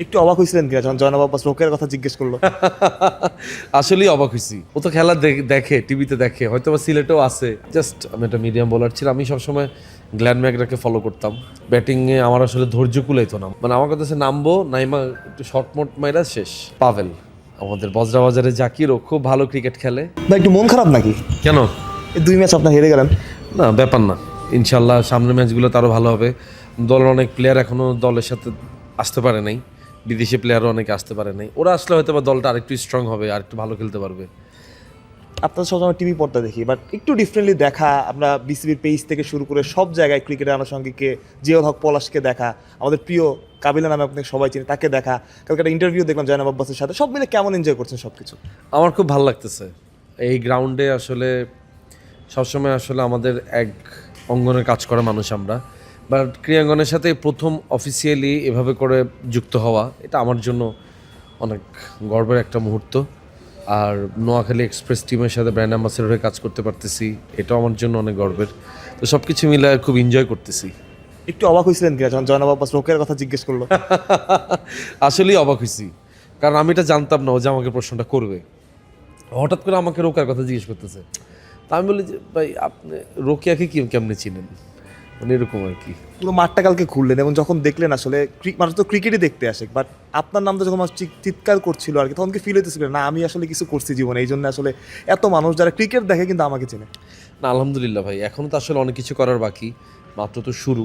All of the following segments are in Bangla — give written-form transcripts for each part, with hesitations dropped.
একটু অবাক হয়েছিলেন কিনা যখন জয়নাব আব্বাস রোকেয়ার কথা জিজ্ঞেস করলো? আসলেই অবাক হয়েছি। ও তো খেলা দেখে, টিভিতে দেখে, হয়তো বা সিলেটেও আছে। জাস্ট আমি একটা মিডিয়াম বোলার ছিলাম। আমি সবসময় গ্ল্যান ম্যাকগ্রাকে ফলো করতাম। ব্যাটিংয়ে আমার আসলে ধৈর্য কুলাইতো না, মানে আমার কাছে নামবো নাইমা একটু শর্ট মোট মাইরা শেষ। পাভেল আমাদের বজরা বাজারে জাকিরও খুব ভালো ক্রিকেট খেলে। বা একটু মন খারাপ নাকি? কেন? এই 2 ম্যাচ আপনার হেরে গেলেন। না, ব্যাপার না। ইনশাল্লাহ সামনের ম্যাচগুলো আরও ভালো হবে। দলের অনেক প্লেয়ার এখনও দলের সাথে আসতে পারে নাই, বিদেশি প্লেয়ারও অনেকে আসতে পারে নাই। ওরা আসলে হয়তো বা দলটা আরেকটু স্ট্রং হবে, আরেকটু ভালো খেলতে পারবে। আপনার সবসময় টিভি পর্দা দেখি, বাট একটু ডিফারেন্টলি দেখা, আমরা বিসিবির পেজ থেকে শুরু করে সব জায়গায় ক্রিকেটের আনুষঙ্গিককে জিয়াউল হক পলাশকে দেখা, আমাদের প্রিয় কাবিলা নামে আপনাকে সবাই চিনি তাকে দেখা, কালকে একটা ইন্টারভিউ দেখলাম জয়নাব আব্বাসের সাথে, সব মিলে কেমন এনজয় করছেন সব কিছু? আমার খুব ভালো লাগতেছে। এই গ্রাউন্ডে আসলে সবসময় আসলে আমাদের এক অঙ্গনে কাজ করা মানুষ আমরা, বাট ক্রীড়াঙ্গনের সাথে প্রথম অফিসিয়ালি এভাবে করে যুক্ত হওয়া, এটা আমার জন্য অনেক গর্বের একটা মুহূর্ত। আর নোয়াখালী এক্সপ্রেস টিমের সাথে ব্র্যান্ড অ্যাম্বাসেডর হয়ে কাজ করতে পারতেছি, এটাও আমার জন্য অনেক গর্বের। তো সব কিছু মিলে খুব এনজয় করতেছি। একটু অবাক হয়েছিলেন কিনা যখন জয়নাব আব্বাস রোকেয়ার কথা জিজ্ঞেস করলো? আসলেই অবাক হয়েছি, কারণ আমি এটা জানতাম না ও যে আমাকে প্রশ্নটা করবে। হঠাৎ করে আমাকে রোকার কথা জিজ্ঞেস করতেছে। তা আমি বলি যে ভাই আপনি রোকিয়াকে কেমনে চিনেন, মানে এরকম আর কি। পুরো মাঠটা কালকে ঘুরলেন এবং যখন দেখলেন আসলে মানুষ তো ক্রিকেটই দেখতে আসে, বাট আপনার নামটা যখন মানুষ চিৎকার করছিল আর কি, তখন কি ফিল হইতেছিল না আমি আসলে কিছু করছি জীবনে, এই জন্য আসলে এত মানুষ যারা ক্রিকেট দেখে কিন্তু আমাকে চেনে? না, আলহামদুলিল্লাহ ভাই, এখনও তো আসলে অনেক কিছু করার বাকি, মাত্র তো শুরু।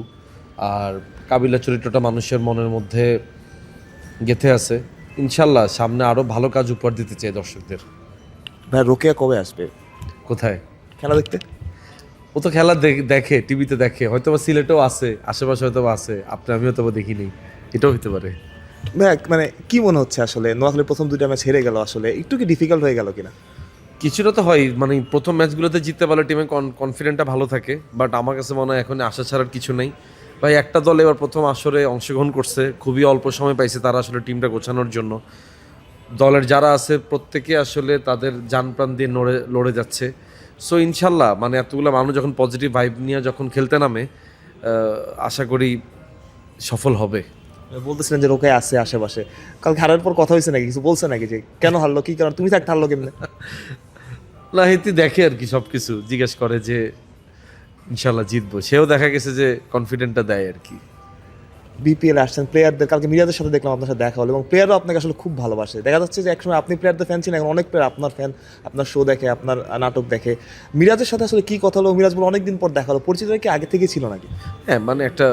আর কাবিলা চরিত্রটা মানুষের মনের মধ্যে গেঁথে আছে। ইনশাল্লাহ সামনে আরও ভালো কাজ উপহার দিতে চাই দর্শকদের। ভাই রোকেয়া কবে আসবে কোথায়? খেলা দেখতে? ও তো খেলা দেখে, টিভিতে দেখে, হয়তো বা সিলেটেও আছে, আশেপাশে হয়তো বা আছে, আপনি হয়তো বা দেখিনি, এটাও হতে পারে। ভাই মানে কি মনে হচ্ছে আসলে নোয়াখালীর প্রথম 2টা ম্যাচ হেরে গেল, আসলে একটু কি ডিফিকাল্ট হয়ে গেল কিনা? কিছুটা তো হয়, মানে প্রথম ম্যাচগুলোতে জিততে পারলে টিমে কনফিডেন্টটা ভালো থাকে, বাট আমার কাছে মনে হয় এখন আশা ছাড়ার কিছু নেই। ভাই একটা দল এবার প্রথম আসরে অংশগ্রহণ করছে, খুবই অল্প সময় পাইছে তারা আসলে টিমটা গোছানোর জন্য। দলের যারা আছে প্রত্যেকে আসলে তাদের জান প্রাণ দিয়ে লড়ে যাচ্ছে। সো ইনশাল্লাহ মানে এতগুলো মানুষ যখন পজিটিভ ভাইব নিয়ে যখন খেলতে নামে, আশা করি সফল হবে। বলতেছিলেন যে রোকেয়া আছে আশেপাশে, কালকে হারার পর কথা হয়েছে নাকি, কিছু বলছে নাকি যে কেন হারলো, কি কারণ, তুমি থাকতে হারলো কেমনে? না, হেতি দেখে আর কি, সব কিছু জিজ্ঞেস করে যে ইনশাল্লাহ জিতবো, সেও দেখা গেছে যে কনফিডেন্টটা দেয় আর কি। বিপিএল আসছেন প্লেয়ারদের, কালকে মিরাজের সাথে দেখলাম আপনার সাথে দেখা হলো এবং প্লেয়ারও আপনাকে আসলে খুব ভালোবাসে, দেখা যাচ্ছে যে একসময় আপনি প্লেয়ারদের ফ্যান ছিলেন, এখন অনেক প্লেয়ার আপনার ফ্যান, আপনার শো দেখে, আপনার নাটক দেখে। মিরাজের সাথে আসলে কি কথা হলো, মিরাজ বলে অনেকদিন পর দেখা হলো, পরিচিত কি আগে থেকে ছিল নাকি? হ্যাঁ, মানে একটা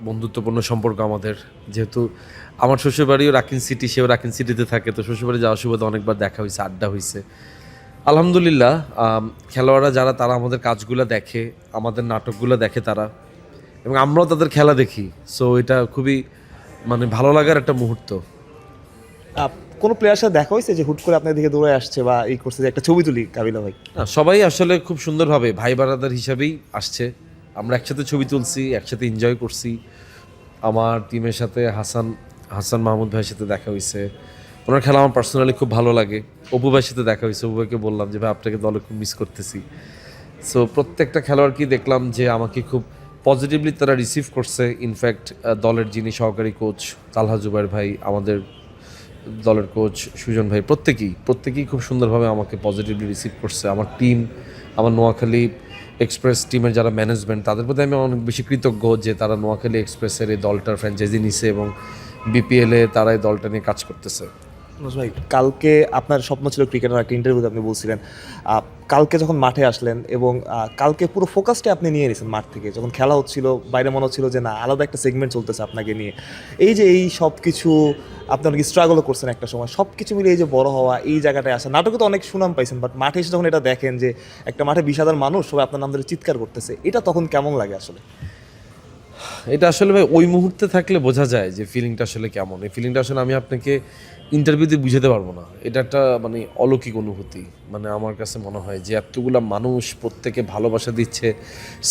বন্ধুত্বপূর্ণ সম্পর্ক আমাদের, যেহেতু আমার শ্বশুরবাড়িও রাকিন সিটি, সেও রাকিন সিটিতে থাকে, তো শ্বশুরবাড়ি যাওয়ার সুবাদে অনেকবার দেখা হয়েছে, আড্ডা হয়েছে। আলহামদুলিল্লাহ খেলোয়াড়রা যারা তারা আমাদের কাজগুলো দেখে, আমাদের নাটকগুলো দেখে তারা, এবং আমরাও তাদের খেলা দেখি। সো এটা খুবই মানে ভালো লাগার একটা মুহূর্ত। কোনো প্লেয়ার সাথে দেখা হয়েছে যে হুট করে আপনার দিকে দৌড়ে আসছে বা এই করছে যে একটা ছবি তুলি কাবিলা ভাই? না, সবাই আসলে খুব সুন্দরভাবে ভাই বারাদার হিসাবেই আসছে। আমরা একসাথে ছবি তুলছি, একসাথে এনজয় করছি। আমার টিমের সাথে হাসান মাহমুদ ভাইয়ের সাথে দেখা হয়েছে, ওনার খেলা আমার পার্সোনালি খুব ভালো লাগে। অপু ভাইয়ের সাথে দেখা হয়েছে, অপু ভাইকে বললাম যে ভাই আপনাকে দলে খুব মিস করতেছি। সো প্রত্যেকটা খেলোয়াড়কেই দেখলাম যে আমাকে খুব পজিটিভলি তারা রিসিভ করছে। ইনফ্যাক্ট দলের যিনি সহকারী কোচ তালহা জুবাইর ভাই, আমাদের দলের কোচ সুজন ভাই, প্রত্যেকেই খুব সুন্দরভাবে আমাকে পজিটিভলি রিসিভ করছে। আমার টিম, আমার নোয়াখালী এক্সপ্রেস টিমের যারা ম্যানেজমেন্ট, তাদের প্রতি আমি অনেক বেশি কৃতজ্ঞ যে তারা নোয়াখালী এক্সপ্রেসের এই দলটার ফ্র্যাঞ্চাইজি নিছে এবং বিপিএলে তারা এই দলটা নিয়ে কাজ করতেছে। ভাই কালকে আপনার স্বপ্ন ছিল ক্রিকেটার, একটা ইন্টারভিউতে আপনি বলছিলেন কালকে যখন মাঠে আসলেন এবং কালকে পুরো ফোকাসটা আপনি নিয়ে নিয়েছেন মাঠ থেকে, যখন খেলা হচ্ছিল বাইরে মনে হচ্ছিল যে না আলাদা একটা সেগমেন্ট চলতেছে আপনাকে নিয়ে, এই যে এই সব কিছু আপনি অনেক স্ট্রাগলও করছেন একটা সময়, সব কিছু মিলে এই যে বড় হওয়া, এই জায়গাটায় আসা, নাটকে তো অনেক সুনাম পাইছেন, বাট মাঠে এসে যখন এটা দেখেন যে একটা মাঠে 20,000 মানুষ সবাই আপনার নাম ধরে চিৎকার করতেছে, এটা তখন কেমন লাগে আসলে? এটা আসলে ভাই ওই মুহূর্তে থাকলে বোঝা যায় যে ফিলিংটা আসলে কেমন। এই ফিলিংটা আসলে আমি আপনাকে ইন্টারভিউতে বুঝাতে পারবো না। এটা একটা মানে অলৌকিক অনুভূতি। মানে আমার কাছে মনে হয় যে এতগুলা মানুষ প্রত্যেকে ভালোবাসা দিচ্ছে,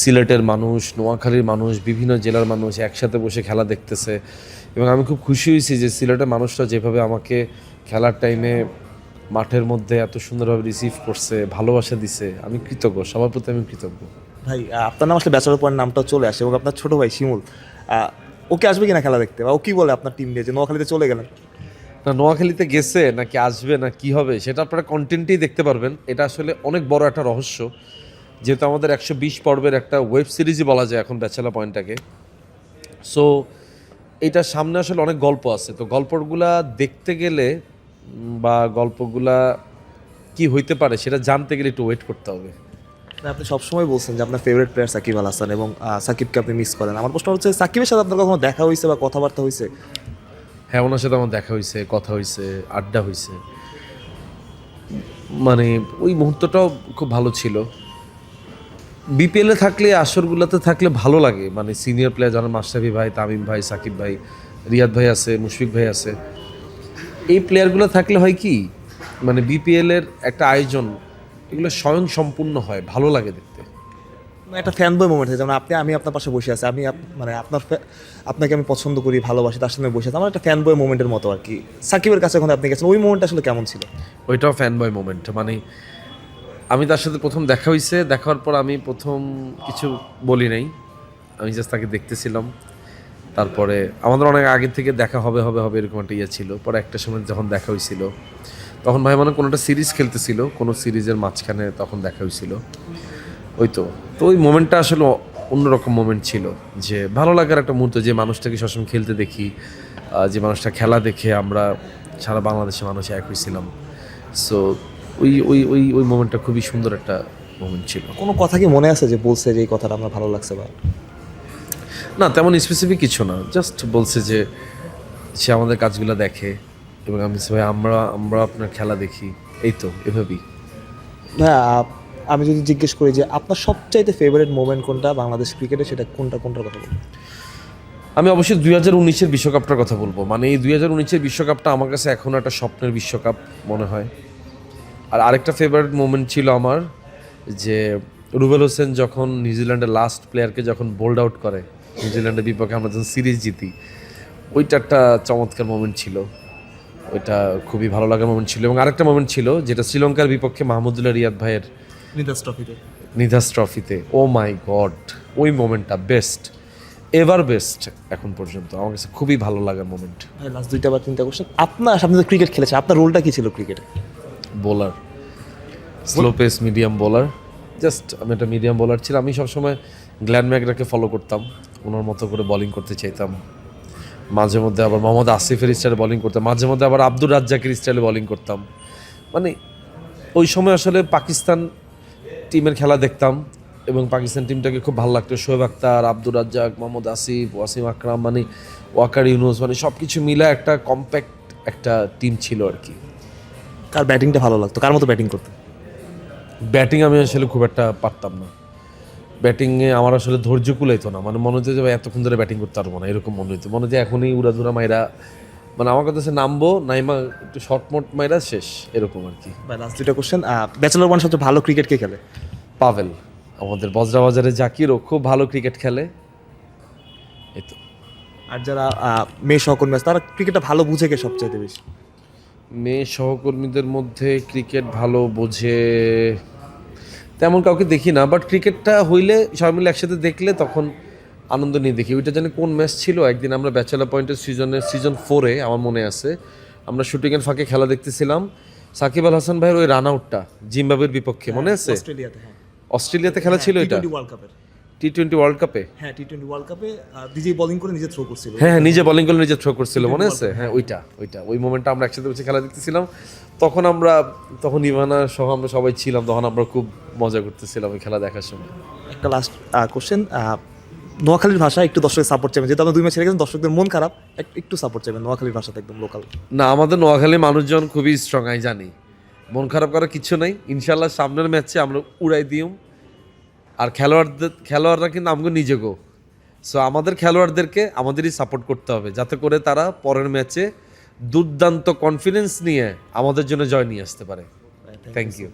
সিলেটের মানুষ, নোয়াখালীর মানুষ, বিভিন্ন জেলার মানুষ একসাথে বসে খেলা দেখতেছে, এবং আমি খুব খুশি হয়েছি যে সিলেটের মানুষরা যেভাবে আমাকে খেলার টাইমে মাঠের মধ্যে এত সুন্দরভাবে রিসিভ করছে, ভালোবাসা দিছে। আমি কৃতজ্ঞ, সবার প্রতি আমি কৃতজ্ঞ। ভাই আপনার নাম আসলে ব্যাচেলর পয়েন্ট নামটাও চলে আসে এবং আপনার ছোট ভাই শিমুল ওকে আসবে কিনা খেলা দেখতে, বা ও কি বলে আপনার টিম নিয়ে যে নোয়াখালীতে চলে গেলেন? না নোয়াখালীতে গেছে নাকি আসবে না কি হবে সেটা আপনারা কন্টেন্টেই দেখতে পারবেন। এটা আসলে অনেক বড় একটা রহস্য, যেহেতু আমাদের 120 পর্বের একটা ওয়েব সিরিজই বলা যায় এখন ব্যাচেলর পয়েন্টটাকে। সো এটার সামনে আসলে অনেক গল্প আছে, তো গল্পগুলা দেখতে গেলে বা গল্পগুলা কি হইতে পারে সেটা জানতে গেলে একটু ওয়েট করতে হবে। না, আপনি সবসময় বলছেন যে আপনার ফেভারিট প্লেয়ার সাকিব আল হাসান এবং সাকিবকে আপনি মিস করেন। আমার প্রশ্ন হচ্ছে, সাকিবের সাথে আপনার কখনো দেখা হয়েছে বা কথাবার্তা হয়েছে? হ্যাঁ, ওনার সাথে আমার দেখা হয়েছে, কথা হয়েছে, আড্ডা হয়েছে। মানে ওই মুহূর্তটাও খুব ভালো ছিল। বিপিএলে থাকলে, আসরগুলোতে থাকলে ভালো লাগে, মানে সিনিয়র প্লেয়ার যেমন মাশরাফি ভাই, তামিম ভাই, সাকিব ভাই, রিয়াদ ভাই আছে, মুশফিক ভাই আছে, এই প্লেয়ারগুলো থাকলে হয় কি, মানে বিপিএলের একটা আয়োজন এগুলো স্বয়ং সম্পূর্ণ হয়, ভালো লাগে দেখতে। মানে একটা ফ্যান বয় মোমেন্ট, যেমন আমি আপনার পাশে বসে আছি, মানে আপনাকে আমি পছন্দ করি, ভালোবাসি, তার সামনে বসে আছি, আমার একটা ফ্যান বয় মোমেন্টের মতো আর কি। সাকিবের কাছে যখন আপনি গেছেন, ওই মোমেন্টটা আসলে কেমন ছিল? ওইটাও ফ্যান বয় মোমেন্ট। মানে আমি তার সাথে প্রথম দেখা হয়েছে, দেখার পর আমি প্রথম কিছু বলি নাই, আমি জাস্ট তাকে দেখতেছিলাম। তারপরে আমাদের অনেক আগে থেকে দেখা হবে হবে হবে এরকম একটা ইয়ে ছিল। পরে একটা সময় যখন দেখা হয়েছিল তখন ভাই মানে কোনো একটা সিরিজ খেলতেছিল, কোনো সিরিজের মাঝখানে তখন দেখা হয়েছিল। ওই তো ওই মোমেন্টটা আসলে অন্যরকম মোমেন্ট ছিল, যে ভালো লাগার একটা মুহূর্ত, যে মানুষটাকে সবসময় খেলতে দেখি, যে মানুষটা খেলা দেখে আমরা সারা বাংলাদেশের মানুষ এক হয়েছিলাম। সো ওই ওই ওই ওই মোমেন্টটা খুবই সুন্দর একটা মোমেন্ট ছিল। কোনো কথা কি মনে আছে যে বলছে যে এই কথাটা আমার ভালো লাগছে? বা না, তেমন স্পেসিফিক কিছু না, জাস্ট বলছে যে সে আমাদের কাজগুলো দেখে এবং আমি বলছি, ভাই আমরা আমরা আপনার খেলা দেখি, এই তো এভাবেই। হ্যাঁ, আমি যদি জিজ্ঞেস করি যে আপনার সবচাইতে ফেভারিট মোমেন্ট কোনটা বাংলাদেশ ক্রিকেটে, সেটা কোনটার কথা বলবেন? আমি অবশ্যই 2019-এর বিশ্বকাপটার কথা বলবো। মানে এই 2019-এর বিশ্বকাপটা আমার কাছে এখনও একটা স্বপ্নের বিশ্বকাপ মনে হয়। আর আরেকটা ফেভারিট মোমেন্ট ছিল আমার, যে রুবেল হোসেন যখন নিউজিল্যান্ডের লাস্ট প্লেয়ারকে যখন বোল্ড আউট করে, নিউজিল্যান্ডের বিপক্ষে আমরা যখন সিরিজ জিতি, ওইটা একটা চমৎকার মোমেন্ট ছিল। ওইটা খুবই ভালো লাগার মোমেন্ট ছিল। এবং আরেকটা মোমেন্ট ছিল যেটা শ্রীলঙ্কার বিপক্ষে মাহমুদুল্লাহ রিয়াদ ভাইয়ের নিধাস ট্রফিতে। ও মাই গড, ওই মোমেন্টটা বেস্ট, এভার বেস্ট এখন পর্যন্ত আমার কাছে খুবই ভালো লাগার মোমেন্ট। লাস্ট 2টা বা 3টা কোশ্চেন, আপনি তো ক্রিকেট খেলেছেন, আপনার রোলটা কি ছিল ক্রিকেটে? Bowler, slow pace medium bowler. Just আমি একটা মিডিয়াম বোলার ছিলাম। আমি সবসময় গ্ল্যান ম্যাকগ্রাকে ফলো করতাম, ওনার মতো করে বলিং করতে চাইতাম। মাঝে মধ্যে আবার মোহাম্মদ আসিফের স্টাইলে বলিং করতাম, মাঝে মধ্যে আবার আব্দুর রাজ্জাকের স্টাইলে বলিং করতাম। মানে ওই সময় আসলে পাকিস্তান টিমের খেলা দেখতাম এবং পাকিস্তান টিমটাকে খুব ভালো লাগতো। শোয়েব আখতার, আব্দুর রাজ্জাক, মোহাম্মদ আসিফ, ওয়াসিম আকরাম, মানে ওয়াকার ইউনুস, মানে সব কিছু মিলে একটা কম্প্যাক্ট একটা টিম ছিল আর কি। কার ব্যাটিংটা ভালো লাগতো, কার মতো ব্যাটিং করতে? ব্যাটিং আমি আসলে খুব একটা পারতাম না। ব্যাটিংয়ে আমার আসলে ধৈর্য কুলাইতো না, মানে মনে হতো যে এতক্ষণ ধরে ব্যাটিং করতে পারবো না, এরকম মনে হতো। মনে হতো এখনই উড়াধুরা মাইরা, মানে আমার কাছে নামবো নাইমা একটু শর্ট মোট মাইরা শেষ, এরকম আর কি। লাস্ট 2টা কোশ্চেন, ব্যাচেলর ওয়ান সবচেয়ে ভালো ক্রিকেট কে খেলে? পাভেল, আমাদের বজ্রাবাজারে জাকিরও খুব ভালো ক্রিকেট খেলে, এই তো। আর যারা মেয়ে সহকর্মী আছে, তারা ক্রিকেটটা ভালো বুঝে কে সবচাইতে বেশি? মেয়ে সহকর্মীদের মধ্যে ক্রিকেট ভালো বোঝে তেমন কাউকে দেখি না, বাট ক্রিকেটটা হইলে সবাই মিলে একসাথে দেখলে তখন আনন্দ নিয়ে দেখি। ওইটা জানি কোন ম্যাচ ছিল, একদিন আমরা ব্যাচেলার পয়েন্টের সিজন 4-এ আমার মনে আছে, আমরা শুটিংয়ের ফাঁকে খেলা দেখতেছিলাম, সাকিব আল হাসান ভাইয়ের ওই রান আউটটা জিম্বাবুয়ের বিপক্ষে মনে আছে? অস্ট্রেলিয়াতে, হ্যাঁ। অস্ট্রেলিয়াতে খেলা ছিল এটা, ওয়ার্ল্ড কাপের। টি-20 ওয়ার্ল্ড কাপে। হ্যাঁ, টি-20 ওয়ার্ল্ড কাপে নিজেই বোলিং করে নিজে থ্রো করছিল। হ্যাঁ, নিজে বোলিং করে নিজে থ্রো করছিল, মনে আছে? হ্যাঁ, ওইটা ওই মোমেন্টটা আমরা একসাথে বসে খেলা দেখতেছিলাম। তখন ইভানা সহ আমরা সবাই ছিলাম, তখন আমরা খুব মজা করতেছিলাম ওই খেলা দেখার সময়। একটা লাস্ট কোশ্চেন, নোয়াখালীর ভাষা একটু দর্শকের সাপোর্ট চাইবেন, যেহেতু আমরা 2 ম্যাচ হেরে গেছেন, দর্শকদের মন খারাপ, একটু সাপোর্ট চাইবেন নোয়াখালীর ভাষাতে, একদম লোকাল। না, আমাদের নোয়াখালী মানুষজন খুবই স্ট্রং, আমি জানি, মন খারাপ করার কিছু নাই। ইনশাল্লাহ সামনের ম্যাচে আমরা উড়াই দিই। আর খেলোয়াড়রা কিন্তু আমাকে নিজে গো, সো আমাদের খেলোয়াড়দেরকে আমাদেরই সাপোর্ট করতে হবে, যাতে করে তারা পরের ম্যাচে দুর্দান্ত কনফিডেন্স নিয়ে আমাদের জন্য জয় নিয়ে আসতে পারে। Thank you.